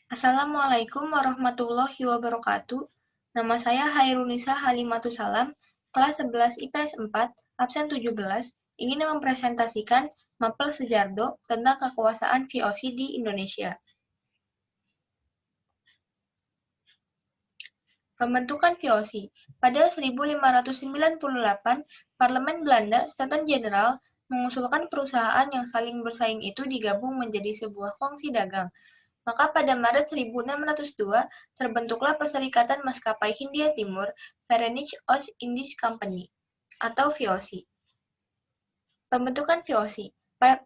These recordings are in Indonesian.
Assalamualaikum warahmatullahi wabarakatuh. Nama saya Hairunisa Halimatussalam, kelas 11 IPS 4, absen 17, ingin mempresentasikan mapel Sejardo tentang kekuasaan VOC di Indonesia. Pembentukan VOC. Pada 1598, Parlemen Belanda Staten-Generaal mengusulkan perusahaan yang saling bersaing itu digabung menjadi sebuah kongsi dagang. Maka pada Maret 1602, terbentuklah Perserikatan Maskapai Hindia Timur, Verenigd Oost-Indisch Company, atau VOC. Pembentukan VOC.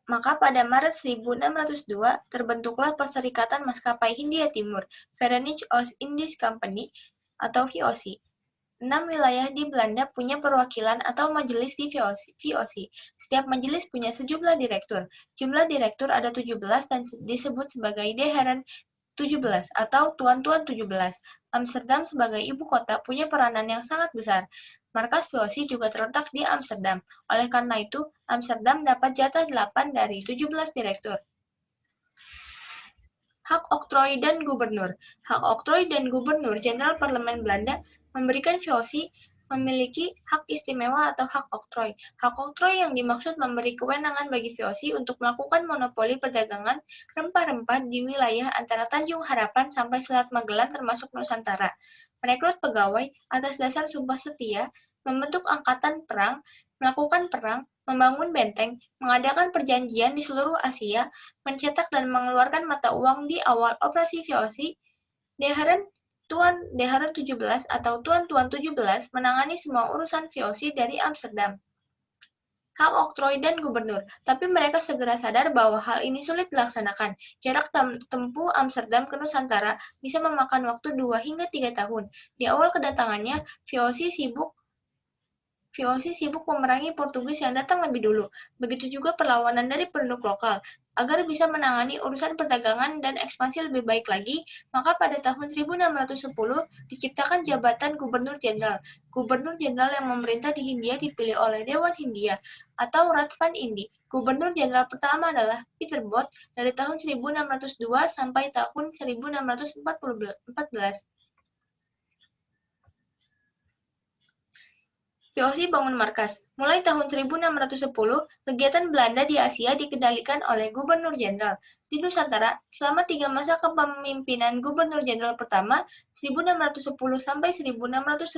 Maka pada Maret 1602, terbentuklah Perserikatan Maskapai Hindia Timur, Verenigd Oost-Indisch Company, atau VOC. 6 wilayah di Belanda punya perwakilan atau majelis di VOC. Setiap majelis punya sejumlah direktur. Jumlah direktur ada 17 dan disebut sebagai De Heren 17 atau Tuan-Tuan 17. Amsterdam sebagai ibu kota punya peranan yang sangat besar. Markas VOC juga terletak di Amsterdam. Oleh karena itu, Amsterdam dapat jatah 8 dari 17 direktur. Hak oktroy dan gubernur. Hak oktroy dan gubernur Jenderal Parlemen Belanda memberikan VOC memiliki hak istimewa atau hak oktroy. Hak oktroy yang dimaksud memberi kewenangan bagi VOC untuk melakukan monopoli perdagangan rempah-rempah di wilayah antara Tanjung Harapan sampai Selat Magellan termasuk Nusantara. Merekrut pegawai atas dasar sumpah setia, membentuk angkatan perang, melakukan perang, membangun benteng, mengadakan perjanjian di seluruh Asia, mencetak dan mengeluarkan mata uang di awal operasi VOC. De Heren 17 atau Tuan-Tuan 17 menangani semua urusan VOC dari Amsterdam. Hak oktroy dan gubernur, tapi mereka segera sadar bahwa hal ini sulit dilaksanakan. Jarak tempuh Amsterdam ke Nusantara bisa memakan waktu 2 hingga 3 tahun. Di awal kedatangannya, VOC sibuk memerangi Portugis yang datang lebih dulu. Begitu juga perlawanan dari penduduk lokal. Agar bisa menangani urusan perdagangan dan ekspansi lebih baik lagi, maka pada tahun 1610 diciptakan jabatan Gubernur Jenderal. Gubernur Jenderal yang memerintah di Hindia dipilih oleh Dewan Hindia atau Raad van Indi. Gubernur Jenderal pertama adalah Pieter Both dari tahun 1602 sampai tahun 1614. VOC bangun markas. Mulai tahun 1610, kegiatan Belanda di Asia dikendalikan oleh Gubernur Jenderal. Di Nusantara, selama 3 masa kepemimpinan Gubernur Jenderal pertama, 1610 sampai 1619,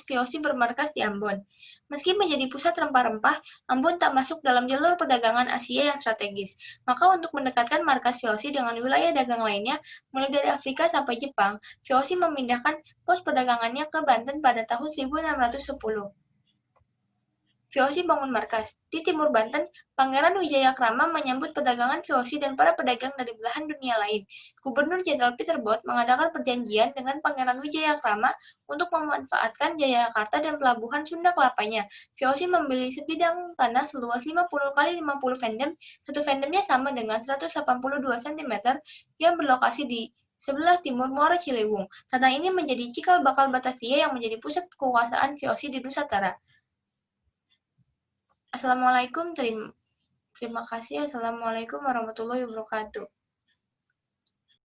VOC bermarkas di Ambon. Meski menjadi pusat rempah-rempah, Ambon tak masuk dalam jalur perdagangan Asia yang strategis. Maka untuk mendekatkan markas VOC dengan wilayah dagang lainnya, mulai dari Afrika sampai Jepang, VOC memindahkan pos perdagangannya ke Banten pada tahun 1610. VOC bangun markas. Di timur Banten, Pangeran Wijayakrama menyambut perdagangan VOC dan para pedagang dari belahan dunia lain. Gubernur Jenderal Pieter Both mengadakan perjanjian dengan Pangeran Wijayakrama untuk memanfaatkan Jayakarta dan pelabuhan Sunda Kelapanya. VOC membeli sebidang tanah seluas 50 kali 50 vendem. Satu vendemnya sama dengan 182 cm yang berlokasi di sebelah timur Muara Ciliwung. Tanah ini menjadi cikal bakal Batavia yang menjadi pusat kekuasaan VOC di Nusantara. Assalamualaikum, terima kasih. Assalamualaikum warahmatullahi wabarakatuh.